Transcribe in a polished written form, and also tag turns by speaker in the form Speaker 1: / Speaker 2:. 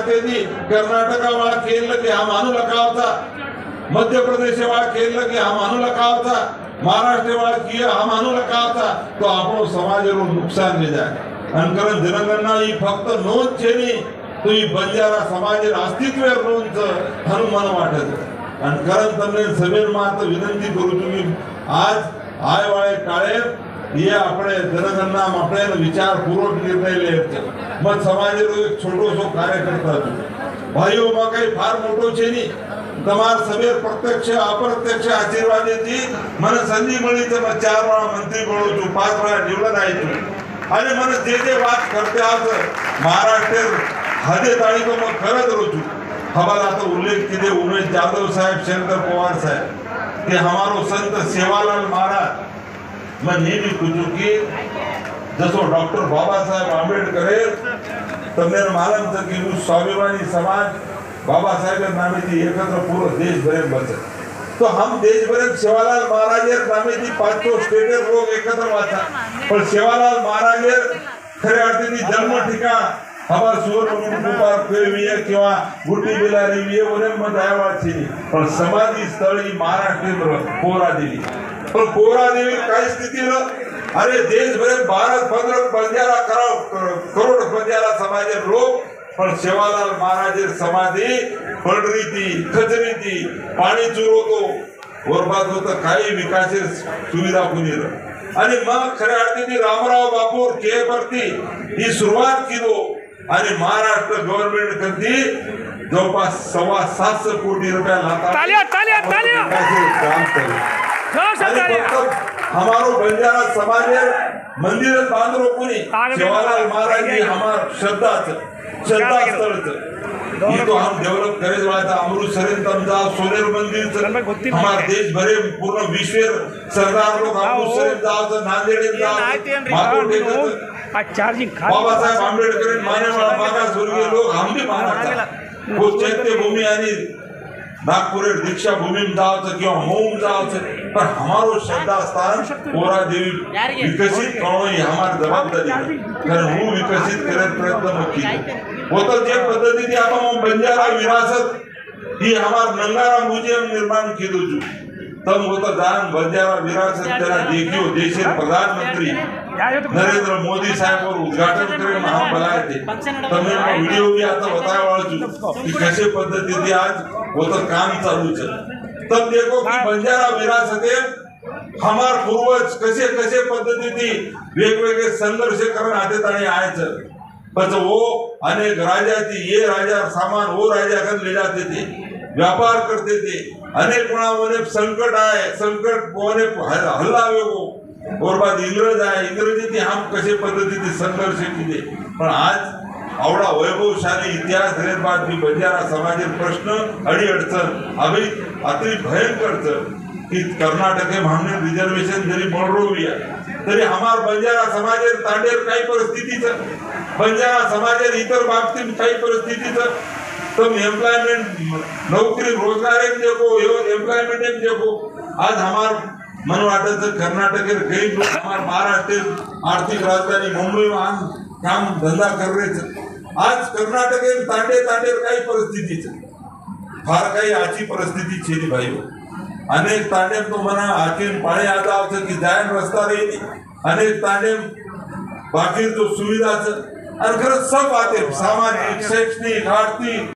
Speaker 1: करते थी कर्नाटक वाला खेल के हम आनु लगा था, मध्य प्रदेश वाला खेल के हम आनु लगा था, महाराष्ट्र वाला किया हम आनु लगा था, तो आपनो समाज रो नुकसान में जाए अनकरण जनगणना ही फक्त नोंद छेनी तो ही बंजारा समाज अस्तित्व नोंद हनुमान वाटत अनकरण तमने सभेर मात विनंती करू तुम्ही आज आय वाले काळे ये अपने जनगणना अपने विचार पूर्वक निर्णय ले मग समाज रो एक छोटोसो कार्यकर्ता छो भाईओ में कई फार मोटो छे नी तमार सभेर प्रत्यक्ष अप्रत्यक्ष आशीर्वाद थी मन संधि मळी तो 4 वेळा मंत्री बनो छू 5 वेळा निवडून आयतो आणि मन जे बात करते आज महाराष्ट्र हदे ताळी तो मग खरंच रोचू हवाला तो उल्लेख किदे उमेश जाधव साहेब शंकर पवार साहेब के हमारो संत सेवालाल महाराज मैं नेहमी पूछू की जसो डॉक्टर बाबा साहेब आंबेडकर तमने मालूम था कि स्वाभिमानी समाज बाबा साहेब नामे थी एकत्र पूरा देश भरे बचे तो हम देश भरे सेवालाल महाराज नामे थी 5 स्टेट लोग एकत्र वाचा पर सेवालाल महाराज खरे अर्थी जन्म ठिकाण हमार सुवर्ण पार्क किंवा गुड्डी बेलारी दयावाची पण समाधी स्थळी महाराष्ट्र पोरा दिली पण पोरा देवी काय स्थिती अरे देश भरे 12-15 बंजारा करोड़ बंजारा समाज लोग पण सेवालाल महाराज समाधी पडरी थी खचरी थी पाणी चुरवतो बरबाद होतं काही विकास सुविधा कुणी आणि मग खऱ्या अर्थी रामराव बापूर के परती ही सुरुवात केलो आणि महाराष्ट्र गवर्नमेंट कधी जवळपास 7.25 कोटी रुपया हमारो बंजारा समाज मंदिर बांधरो कुणी सेवालाल महाराज जी हमार श्रद्धा स्थल ये तो हम डेवलप करे वाला अमृतसर तमजा सोनेर मंदिर हमारे देश भरे पूर्ण विश्व सरदार लोग अमृतसर जाओ नांदेड़ जाओ बाबा साहेब आंबेडकर माने वाला मागासवर्गीय लोग हम भी मानता वो चैत्य भूमि यानी नागपुर दीक्षा भूमि में जाओ किंवा मऊ जाओ पर हमारो श्रद्धा स्थान पोरा देवी विकसित करो ही हमारी जवाबदारी कारण वो विकसित करे प्रयत्न मत वो तो जे पद्धति थी आपण बंजारा विरासत ही हमार नंगारा म्यूजियम निर्माण किदो छु तम होता दान बंजारा विरासत तेरा देखियो देशे प्रधानमंत्री नरेंद्र मोदी साहब और उद्घाटन करे हम बुलाए थे तमने वीडियो भी आता बताया वाला कि कैसे पद्धति थी आज वो तो काम चालू है तब देखो कि बंजारा विरासत हमार पूर्वज कसे कसे पद्धति थी वेगवेगळे संघर्ष करून आते ताणे आयचं बस वो अनेक राजा थी ये राजा सामान वो राजा कर ले जाते थे व्यापार करते थे अनेक कोणावर संकट आए संकट कोने हल्ला वो और बाद इंग्रज आए इंग्रजी थी हम कसे पद्धति थी संघर्ष किए पण आज आवडा वैभवशाली इतिहास रे बाद भी बंजारा समाज प्रश्न अडी अडचण अभी अति भयंकर कि कर्नाटक मामले रिजर्वेशन जरी बढ़ तरी हमार बंजारा समाज तांडेर काही परिस्थितीच बंजारा समाज इतर बाबतीत काही परिस्थितीच तुम एम्प्लॉयमेंट नौकरी रोजगार देखो एम्प्लॉयमेंट देखो आज हमार मन वाटत कर्नाटक गरीब लोग हमार महाराष्ट्र आर्थिक राजधानी मुंबई में काम धंधा कर रहे आज कर्नाटक तांडे तांडे काही परिस्थितीच फार काही आची परिस्थिती छेली भाई अनेक तांडे तो मना आखिर पाणी आता होतं की जायन रस्ता रही अनेक तांडे बाकी जो सुविधा और सब आते सामाजिक शैक्षणिक आर्थिक